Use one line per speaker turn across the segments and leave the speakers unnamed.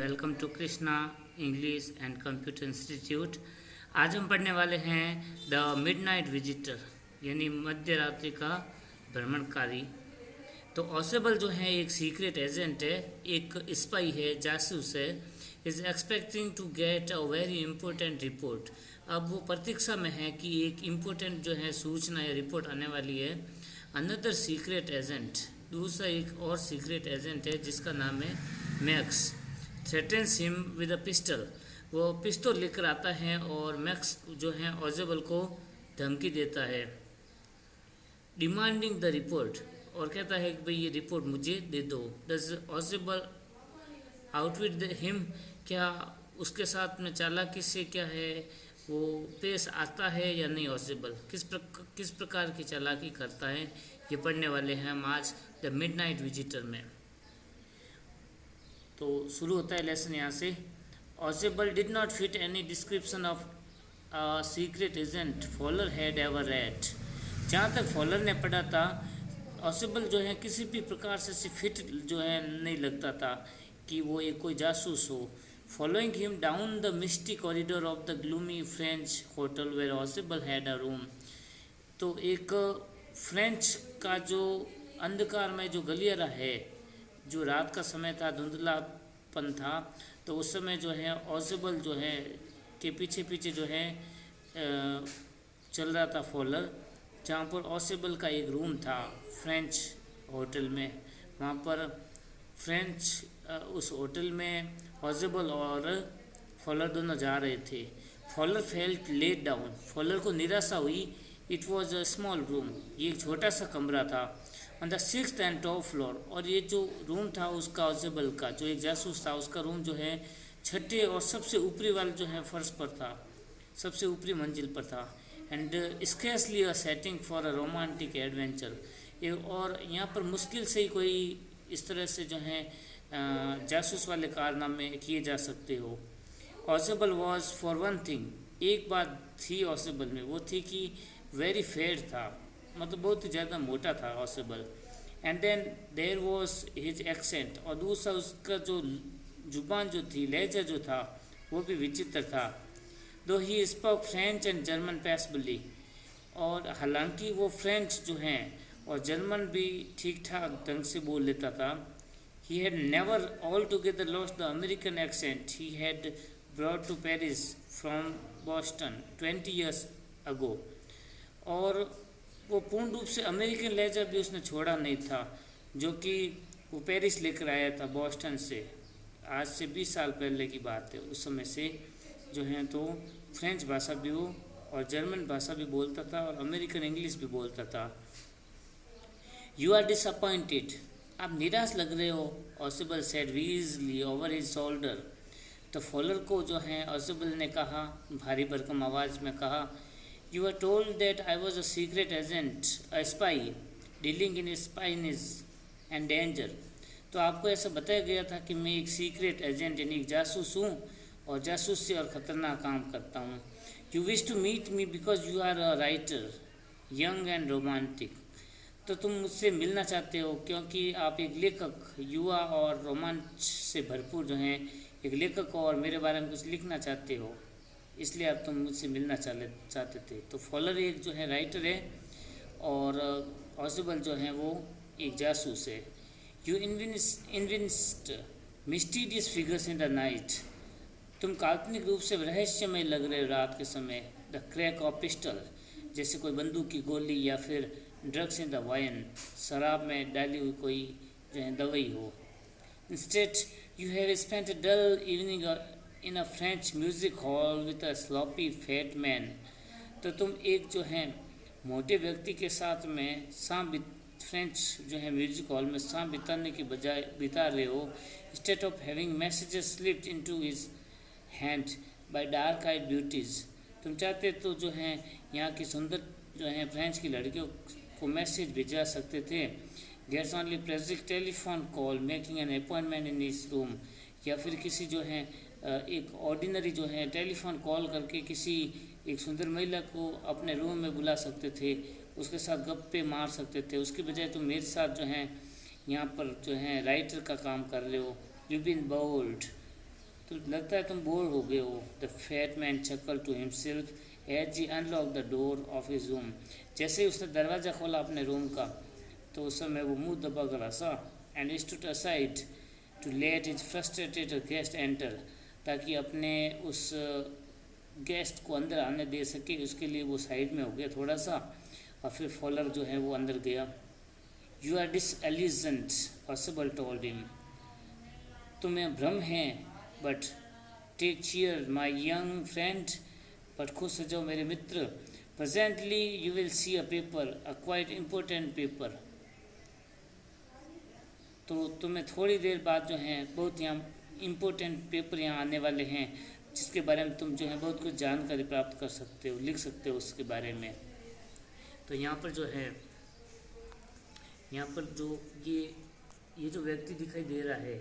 Welcome to Krishna English and computer institute. आज हम पढ़ने वाले हैं द मिडनाइट विजिटर यानी मध्य रात्रि का भ्रमणकारी। तो ऑसेबल जो है एक सीक्रेट एजेंट है, एक स्पाई है, जासूस है। Is expecting to get a very important report. अब वो प्रतीक्षा में है कि एक इम्पोर्टेंट जो है सूचना या रिपोर्ट आने वाली है। अनदर सीक्रेट एजेंट, दूसरा एक और सीक्रेट एजेंट है जिसका नाम है max. Threatens him with a pistol, वो पिस्तौल लेकर आता है और मैक्स जो है ऑसेबल को धमकी देता है। डिमांडिंग द रिपोर्ट, और कहता है कि भाई ये रिपोर्ट मुझे दे दो। डज ऑसेबल आउटविट हिम, क्या उसके साथ में चालाकी से क्या है वो पेश आता है या नहीं। ऑसेबल किस प्रकार की चालाकी करता है, ये पढ़ने वाले हैं हम आज द मिडनाइट विजिटर में। तो शुरू होता है लेसन यहाँ से। Ausable did not fit any description of secret agent Fowler had ever read. जहाँ तक फॉलर ने पढ़ा था, ऑसेबल जो है किसी भी प्रकार से फिट जो है नहीं लगता था कि वो एक कोई जासूस हो। Following him down the misty corridor of the gloomy French hotel where Ausable had a room. तो एक फ्रेंच का जो अंधकार में जो गलियारा है, जो रात का समय था, धुंधलापन था, तो उस समय जो है ऑसेबल जो है के पीछे पीछे जो है चल रहा था फॉलर। जहाँ पर ऑसेबल का एक रूम था फ्रेंच होटल में, वहाँ पर फ्रेंच उस होटल में ऑसेबल और फॉलर दोनों जा रहे थे। Fowler felt let down, Fowler को निराशा हुई। It was a small room, ये एक छोटा सा कमरा था। On the 6th and top floor, और ये जो रूम था उसका ऑसेबल का जो एक जासूस था उसका रूम जो है छठे और सबसे ऊपरी वाले जो है फर्श पर था, सबसे ऊपरी मंजिल पर था। And scarcely a setting for a romantic adventure, और यहाँ पर मुश्किल से ही कोई इस तरह से जो है जासूस वाले कारनामे किए जा सकते हो। Ausable was for one thing, एक बात थी ऑसेबल में, वो थी कि वेरी फेयर था, मतलब बहुत ही ज़्यादा मोटा था Ausable. And then there was his accent, और दूसरा उसका जो जुबान जो थी, लहजा जो था वो भी विचित्र था। दो he spoke French and German passably, और हालांकि वो फ्रेंच जो हैं और जर्मन भी ठीक ठाक ढंग से बोल लेता था। He had never all together lost the American accent he had brought to Paris from Boston 20 years ago, और वो पूर्ण रूप से अमेरिकन लहजा भी उसने छोड़ा नहीं था जो कि वो पेरिस लेकर आया था बॉस्टन से। आज से 20 साल पहले की बात है। उस समय से जो है तो फ्रेंच भाषा भी वो और जर्मन भाषा भी बोलता था और अमेरिकन इंग्लिश भी बोलता था। यू आर डिसअपॉइंटेड, आप निराश लग रहे हो, Ausable said Weasley over his shoulder. तो फॉलर को जो है ऑसेबल ने कहा, भारी भरकम आवाज़ में कहा, You were told that I was a secret agent, a spy, dealing in spionage and danger. तो आपको ऐसा बताया गया था कि मैं एक सीक्रेट एजेंट यानी एक जासूस हूँ और जासूसी और ख़तरनाक काम करता हूँ। You wish to meet me because you are a writer, young and romantic. तो तुम मुझसे मिलना चाहते हो क्योंकि आप एक लेखक, युवा और रोमांच से भरपूर जो हैं एक लेखक हो और मेरे बारे में कुछ लिखना चाहते हो, इसलिए आप तुम मुझसे मिलना चाहते थे। तो फॉलर एक जो है राइटर है और ऑसेबल जो है वो एक जासूस है। You invent mysterious figures in the night, तुम काल्पनिक रूप से रहस्यमय लग रहे हो रात के समय। द क्रैक ऑफ पिस्टल, जैसे कोई बंदूक की गोली या फिर ड्रग्स इन द वाइन, शराब में डाली हुई कोई जो है दवाई हो। Instead you have spent a dull evening in a French music hall with a sloppy fat man, तो तुम एक जो है मोटे व्यक्ति के साथ में फ्रेंच जो है म्यूजिक हॉल में शाम बिताने की बजाय बिता रहे हो। Instead of having messages slipped into his hand by dark eyed beauties, तुम चाहते तो जो है यहाँ की सुंदर जो है फ्रेंच की लड़कियों को मैसेज भिजवा सकते थे। Gets only precise telephone call making an appointment in his room, या फिर किसी जो है एक ऑर्डिनरी जो है टेलीफोन कॉल करके किसी एक सुंदर महिला को अपने रूम में बुला सकते थे, उसके साथ गप्पे मार सकते थे। उसके बजाय तुम मेरे साथ जो है यहाँ पर जो है राइटर का काम कर रहे हो। यू बीन बोल्ड, तो लगता है तुम बोर हो गए हो। The fat man chuckle to himself as he unlock the door of his room. जैसे ही उसने दरवाज़ा खोला अपने रूम का तो उस समय वो मुंह दबा कर हंसा। And stood aside to let his frustrated guest enter, ताकि अपने उस गेस्ट को अंदर आने दे सके, उसके लिए वो साइड में हो गया थोड़ा सा। और फिर फॉलर जो है वो अंदर गया। You are disillusioned possible told him. तुम्हें भ्रम है, but take cheer my young friend, but खुश हो जाओ मेरे मित्र। Presently you will see a paper, a quite important paper. तो तुम्हें थोड़ी देर बाद जो है बहुत यहाँ इम्पोर्टेंट पेपर यहाँ आने वाले हैं, जिसके बारे में तुम जो है बहुत कुछ जानकारी प्राप्त कर सकते हो, लिख सकते हो उसके बारे में। तो यहाँ पर जो है, यहाँ पर जो ये जो व्यक्ति दिखाई दे रहा है,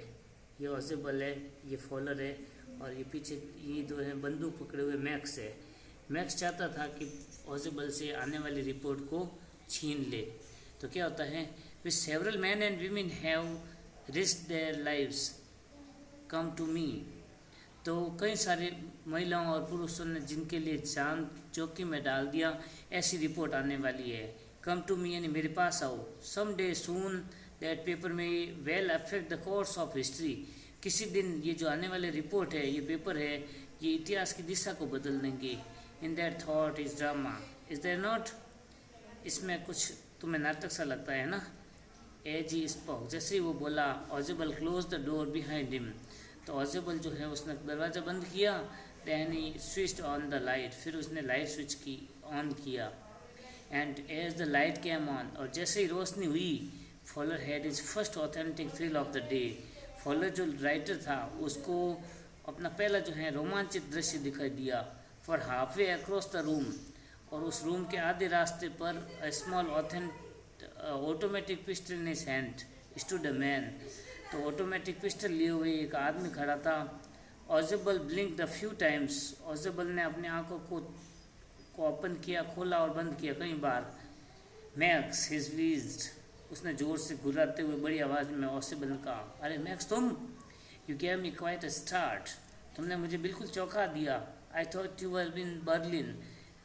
ये ऑसेबल है, ये फॉलर है, और ये पीछे ये जो है बंदूक पकड़े हुए मैक्स है। मैक्स चाहता था कि ऑसेबल से आने वाली रिपोर्ट को छीन ले। तो क्या होता है, which several men and women have risk their lives come to me. तो कई सारे महिलाओं और पुरुषों ने जिनके लिए जान जोखिम में डाल दिया, ऐसी रिपोर्ट आने वाली है। कम टू मी यानी मेरे पास आओ। Some day soon that paper may well affect the course of history. किसी दिन ये जो आने वाले रिपोर्ट है, ये पेपर है, ये इतिहास की दिशा को बदल देंगे। In that thought is drama, is there not. इसमें कुछ तुम्हें नाटक सा लगता है ना। एज ही स्पोक, जैसे ही वो बोला, Ausable close the door behind him. तो ऑजेबल जो है उसने दरवाज़ा बंद किया। Then he switched on the light, फिर उसने लाइट स्विच की ऑन किया। And as the light came on, और जैसे ही रोशनी हुई, Fowler had is first authentic thrill of the day. Fowler जो राइटर था उसको अपना पहला जो है रोमांचित दृश्य दिखाई दिया। For half way across the room, और उस रूम के आधे रास्ते पर a small automatic pistol in his hand stood a man. तो ऑटोमेटिक पिस्टल लिए हुए एक आदमी खड़ा था। ऑजेबल ब्लिंक द फ्यू टाइम्स, ऑजेबल ने अपने आंखों को ओपन किया, खोला और बंद किया कई बार। मैक्स हिज व्हीज्ड, उसने जोर से घुराते हुए बड़ी आवाज़ में ऑजेबल ने कहा, अरे मैक्स तुम, you gave me quite a start. तुमने मुझे बिल्कुल चौंका दिया। I thought you were in Berlin,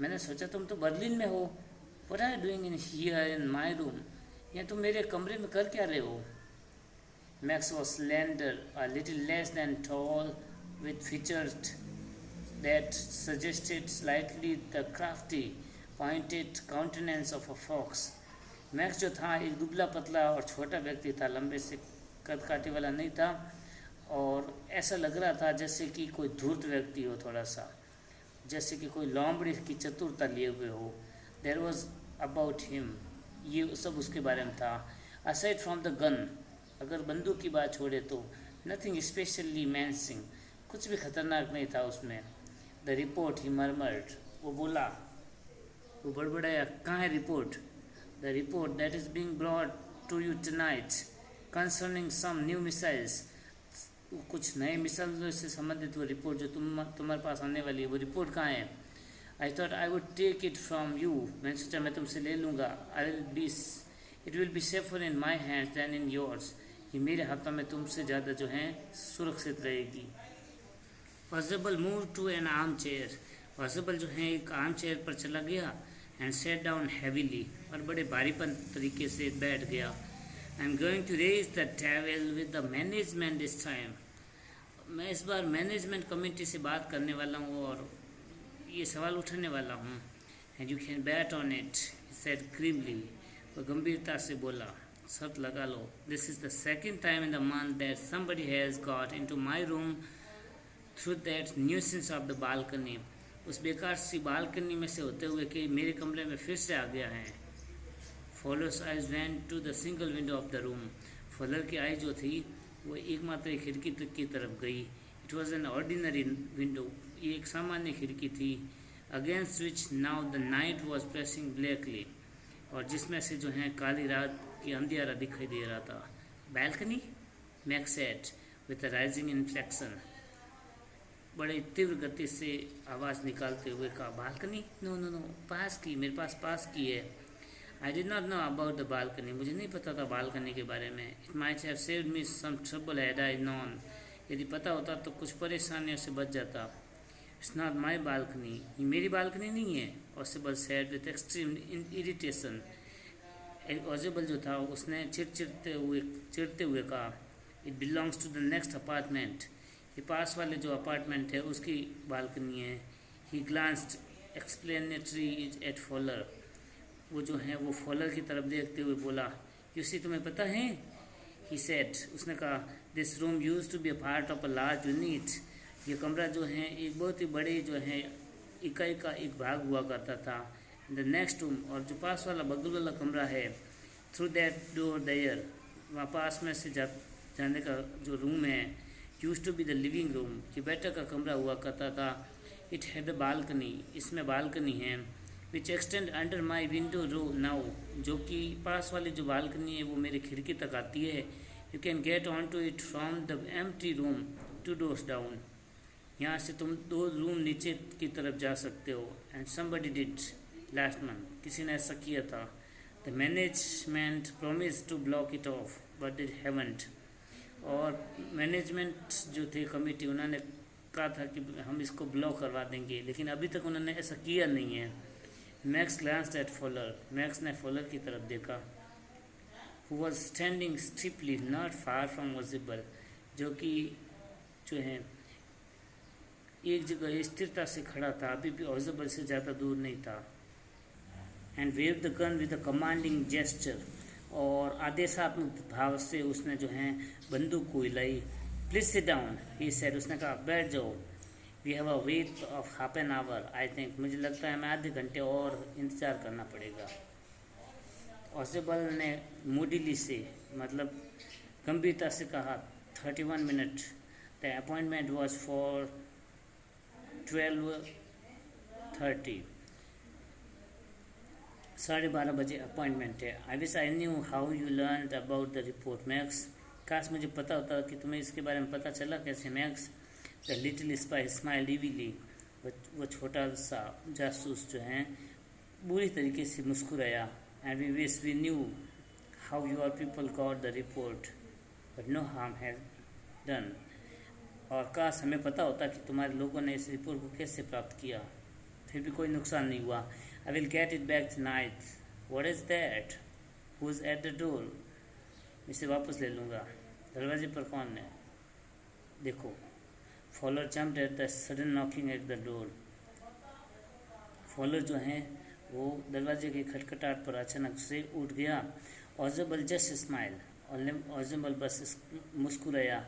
मैंने सोचा तुम तो बर्लिन में हो। What are you doing in here in my room, या तुम मेरे कमरे में कर क्या रहे हो। Max was slender, a little less than tall, with features that suggested slightly the crafty, pointed countenance of a fox. Max जो था एक दुबला पतला और छोटा व्यक्ति था, लंबे से कदकाठी वाला नहीं था, और ऐसा लग रहा था जैसे कि कोई धूर्त व्यक्ति हो, थोड़ा सा जैसे कि कोई लोमड़ी की चतुरता लिए हुए हो। देयर वॉज अबाउट हिम, ये सब उसके बारे में था। असाइड फ्रॉम द गन, अगर बंदूक की बात छोड़े तो नथिंग स्पेशली मैंसिंग, कुछ भी खतरनाक नहीं था उसमें। द रिपोर्ट ही मर्मर्ड, वो बोला, वो बड़बड़ाया, कहाँ है report. The report that is being brought to you tonight concerning some new missiles, कुछ नए मिसाइलों से संबंधित वो रिपोर्ट जो तुम्हारे पास आने वाली है, वो रिपोर्ट कहाँ है। I thought I would take it from you, मैंने सोचा मैं तुमसे ले लूँगा। It will be safer in my hands than in yours, ये मेरे हाथों में तुमसे ज़्यादा जो है सुरक्षित रहेगी। Ausable move to an arm chair, Ausable जो है एक आर्म चेयर पर चला गया। एंड सेट डाउन हैवीली, और बड़े भारीपन तरीके से बैठ गया। I am going to raise the travel with the management this time, मैं इस बार मैनेजमेंट कमेटी से बात करने वाला हूँ और ये सवाल उठाने वाला हूँ। And you can bet on it, said grimly, वो गंभीरता से बोला, शर्त लगा लो। This is the second time in the month that somebody has got into my room through that nuisance of the balcony, उस बेकार सी बालकनी में से होते हुए कि मेरे कमरे में फिर से आ गया है। Fowler's eyes went to the single window of the room, Fowler की आई जो थी वो एकमात्र खिड़की तक की तरफ गई। It was an ordinary window, ये एक सामान्य खिड़की थी। Against which now the night was pressing blackly, और जिसमें से जो है काली रात की अंधियारा दिखाई दे रहा था। Balcony, Max said with a rising inflection, बड़े तीव्र गति से आवाज़ निकालते हुए कहा, बालकनी, नो नो नो, पास की, मेरे पास पास की है। I did not know about the balcony, मुझे नहीं पता था बालकनी के बारे में। It might have saved me some trouble had I known, यदि पता होता तो कुछ परेशानियों से बच जाता। इट्स नॉट माई बालकनी, ये मेरी बालकनी नहीं है, Ausable said with extreme irritation. Ausable जो था उसने चिढ़ते हुए कहा, it belongs to the next apartment, ये पास वाले जो अपार्टमेंट है उसकी बालकनी है। He glanced explanatory at Fowler, वो जो है वो फॉलर की तरफ देखते हुए बोला, यू सी तुम्हें पता है, ही सेड, उसने कहा, this room used to be a part of a large unit, ये कमरा जो है एक बहुत ही बड़े जो है इकाई का एक भाग हुआ करता था। द नेक्स्ट रूम, और जो पास वाला बगल वाला कमरा है, थ्रू दैट डोर देयर, वहाँ पास में से जाने का जो रूम है, used to be the living room, ये बैठक का कमरा हुआ करता था। इट हैड अ बालकनी, इसमें बालकनी है, which extend under my window row now, जो कि पास वाली जो बालकनी है वो मेरी खिड़की तक आती है। You can get on to it from the empty room 2 doors down, यहाँ से तुम 2 रूम नीचे की तरफ जा सकते हो। And somebody did last month, किसी ने ऐसा किया था। The management promise to block it off but it haven't, और मैनेजमेंट जो थे कमेटी, उन्होंने कहा था कि हम इसको ब्लॉक करवा देंगे, लेकिन अभी तक उन्होंने ऐसा किया नहीं है। Max glanced at Fowler, Max ने फॉलर की तरफ देखा, who was standing stiffly not far from Ossible, जो कि जो है एक जगह स्थिरता से खड़ा था, अभी भी ऑसिबल से ज़्यादा दूर नहीं था। And wave the gun with a commanding gesture, और आदेशात्मक भाव से उसने जो है बंदूक को हिलाई। Please sit down, he said, उसने कहा बैठ जाओ। We have a wait of half an hour I think, मुझे लगता है हमें आधे घंटे और इंतज़ार करना पड़ेगा। ऑसिबल ने मूडीली से, मतलब गंभीरता से कहा, 31 minute, the appointment was for 12:30, 12:30 बजे अपॉइंटमेंट है। I wish I knew how you learn about the report max, काश मुझे पता होता कि तुम्हें इसके बारे में पता चला कैसे Max. The little spy smile evilly, वो छोटा सा जासूस जो है बुरी तरीके से मुस्कुराया। And we wish we knew how your people got the report but no harm has done, और काश हमें पता होता कि तुम्हारे लोगों ने इस रिपोर्ट को कैसे प्राप्त किया, फिर भी कोई नुकसान नहीं हुआ। I will get it back tonight, what is that, who is at the door, इसे वापस ले लूँगा, दरवाजे पर कौन है, देखो। Fowler jumped at the sudden knocking at the door, Fowler जो है वो दरवाजे की खटखटाहट पर अचानक से उठ गया। ऑसिबल जस्ट स्माइल, ऑसिबल बस मुस्कुराया।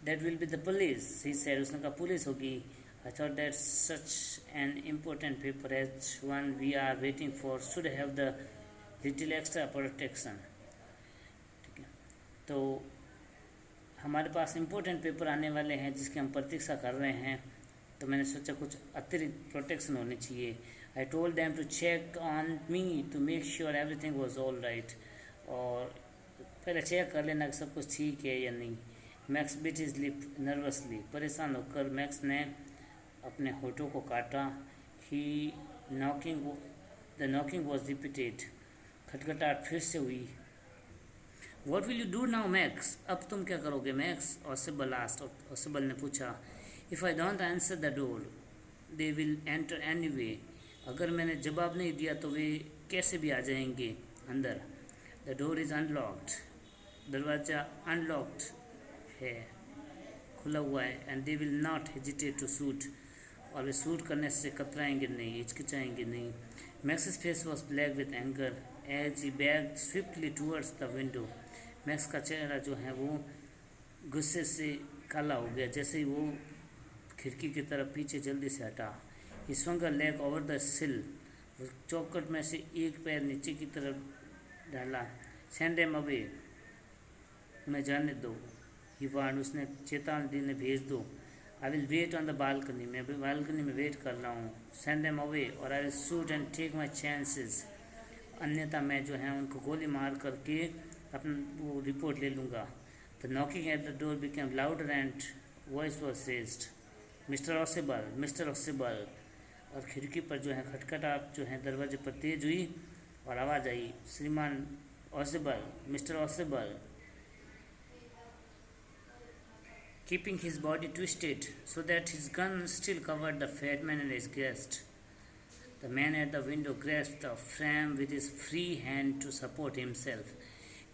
That will be the police, he said, उसने कहा पुलिस होगी। I thought that such an important paper as one we are waiting for should have the little extra protection. ठीक है, तो हमारे पास इम्पोर्टेंट पेपर आने वाले हैं जिसकी हम प्रतीक्षा कर रहे हैं, तो मैंने सोचा कुछ अतिरिक्त प्रोटेक्शन होनी चाहिए। I told them to check on me to make sure everything was all right, और पहले चेक कर लेना कि सब कुछ ठीक है या नहीं। Max bit his lip nervously, परेशान होकर मैक्स ने अपने होठों को काटा। ही द नॉकिंग वॉज रिपीटेड, खटखटाहट फिर से हुई। What will you do now, max, अब तुम क्या करोगे मैक्स, ऑसिबल आस्क्ड, ऑसिबल ने पूछा। If I don't answer the door they will enter anyway, अगर मैंने जवाब नहीं दिया तो वे कैसे भी आ जाएंगे अंदर। द डोर इज़ अनलॉक्ड, दरवाज़ा अनलॉक्ड है, खुला हुआ है। And they will not hesitate to shoot, और वे शूट करने से कतराएंगे नहीं, हिचकिचाएंगे नहीं। Max's face was black with anger as he backed swiftly towards the window, Max का चेहरा जो है वो गुस्से से काला हो गया जैसे ही वो खिड़की की तरफ पीछे जल्दी से हटा। ही swung a leg over the sill, वो चौखट में से एक पैर नीचे की तरफ डाला। सेंड देम अवे, मैं जाने दो, ही वार्न, उसने चेतावनी दी, ने भेज दो। I will wait on the balcony, मैं बालकनी में वेट कर रहा हूँ। सेंड देम अवे और I will shoot and take my chances, अन्यथा मैं जो है उनको गोली मार करके अपना वो रिपोर्ट ले लूँगा। The knocking at the door became louder and voice was raised, mister ऑसिबल, mister ऑसिबल, और खिड़की पर जो है खटखटाहट जो है दरवाजे पर तेज हुई और आवाज़ आई, श्रीमान ऑसिबल, mister ऑसिबल। keeping his body twisted so that his gun still covered the fat man and his guest. The man at the window grasped the frame with his free hand to support himself.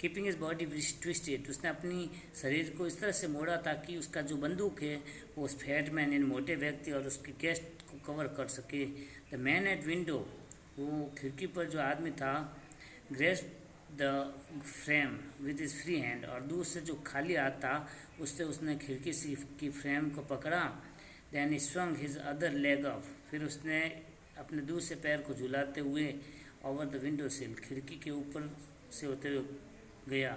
Keeping his body twisted, उसने अपनी शरीर को इस तरह से मोड़ा ताकि उसका जो बंदूक है वो उस फैट मैन इन मोटे व्यक्ति और उसकी गेस्ट को कवर कर सके. द मैन एट विंडो, वो खिड़की पर जो आदमी था, grasp the frame with his free hand, और दूर से जो खाली हाथ था उससे उसने खिड़की की फ्रेम को पकड़ा. Then swing his other leg up, फिर उसने अपने दूसरे पैर को झुलाते हुए ओवर द विंडो सिल, खिड़की के ऊपर से होते हुए गया.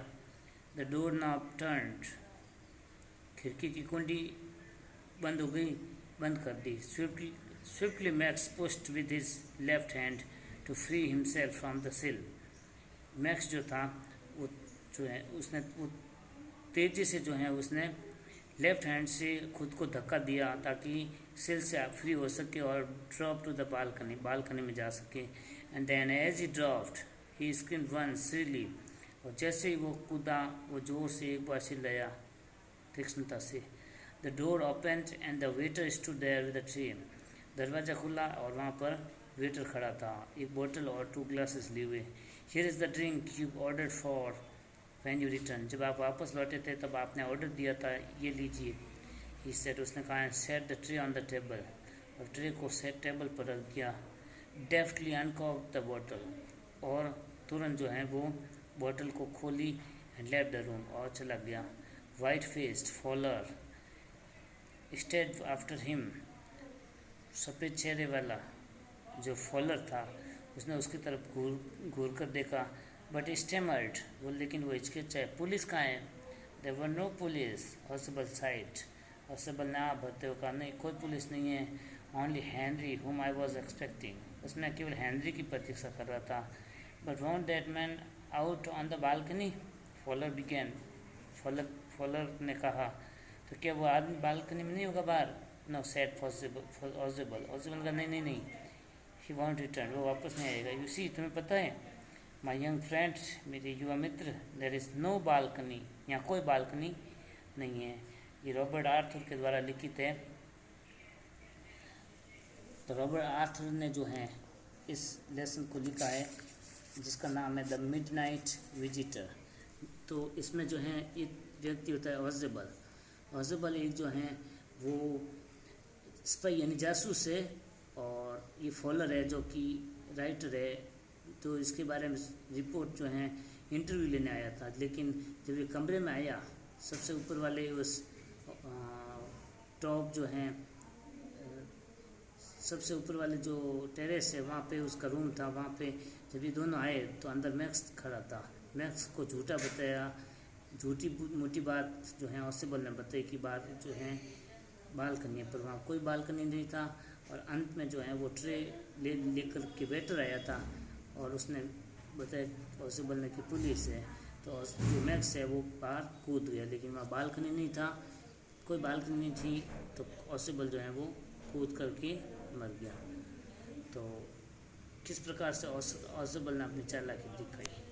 द डोर नॉब टर्न्ड, खिड़की की कुंडी बंद हो गई, बंद कर दी. Swiftly Max pushed with his left hand to free himself from the sill. Max जो था वो जो है उसने वो तेज़ी से जो है उसने लेफ्ट हैंड से खुद को धक्का दिया ताकि सिल से फ्री हो सके और ड्रॉप टू द बालकनी में जा सके. And then as he dropped he screamed once shrilly, और जैसे ही वो कूदा वो जोर से एक बार चिल्लाया तीक्ष्णता से. The door opened and the waiter stood there with a tray. दरवाज़ा खुला और वहाँ पर वेटर खड़ा था, एक बोतल और 2 ग्लासेस लिए हुए. Here is the drink you ordered for when you return, जब आप वापस लौटे थे तब आपने ऑर्डर दिया था, ये लीजिए. ही सेड, उसने कहा. Set the tray on the table, और ट्रे को सेट टेबल पर रख दिया. डेफ्टली अनकॉक द बोतल, और तुरंत जो है वो बोतल को खोली. एंड लेफ्ट द रूम, और चला गया. White faced Fowler stared after him, सफ़ेद चेहरे वाला जो फॉलर था उसने उसकी तरफ घूर कर देखा. बट स्टेमर्ड, वो लेकिन वो हिचकिचाए. पुलिस कहाँ है? There were no police. Hospital side, hospital ने आप भरते हो कहा, नहीं कोई पुलिस नहीं है. ओनली हेनरी हुम आई वॉज एक्सपेक्टिंग, उसने केवल हेनरी की प्रतीक्षा कर रहा था. But want that man out on the balcony, Fowler began. Fowler ने कहा, तो क्या वो आदमी बालकनी में नहीं होगा बाहर? नो सेट ऑजिबल का नहीं, ही वॉन्ट रिटर्न, वो वापस नहीं आएगा. यू सी, तुम्हें पता है माई यंग फ्रेंड, मेरे युवा मित्र, देयर इज़ नो बालकनी, यहाँ कोई बालकनी नहीं है. ये रॉबर्ट आर्थर के द्वारा लिखित है. तो रॉबर्ट आर्थर ने जो है इस लेसन को लिखा है जिसका नाम है द मिडनाइट विजिटर. तो इसमें जो है एक व्यक्ति होता है ऑजिबल एक जो है वो स्पाई यानी जासूस है, और ये फॉलर है जो कि राइटर है. तो इसके बारे में रिपोर्ट जो है इंटरव्यू लेने आया था. लेकिन जब ये कमरे में आया, सबसे ऊपर वाले उस टॉप जो है सबसे ऊपर वाले जो टेरेस है वहाँ पे उसका रूम था. वहाँ पे जब ये दोनों आए तो अंदर मैक्स खड़ा था. मैक्स को झूठा बताया, झूठी मोटी बात जो है ऑसिबल ने बताई कि बात जो है बालकनी है, पर वहाँ कोई बालकनी नहीं था. और अंत में जो है वो ट्रे लेकर के वेटर आया था और उसने बताया ऑसिबल ने कि पुलिस है. तो जो मैक्स है वो बाहर कूद गया, लेकिन वहाँ बालकनी नहीं था, कोई बालकनी नहीं थी. तो ऑसिबल जो है वो कूद करके मर गया. तो किस प्रकार से ऑसिबल ने अपनी चालाकी दिखाई.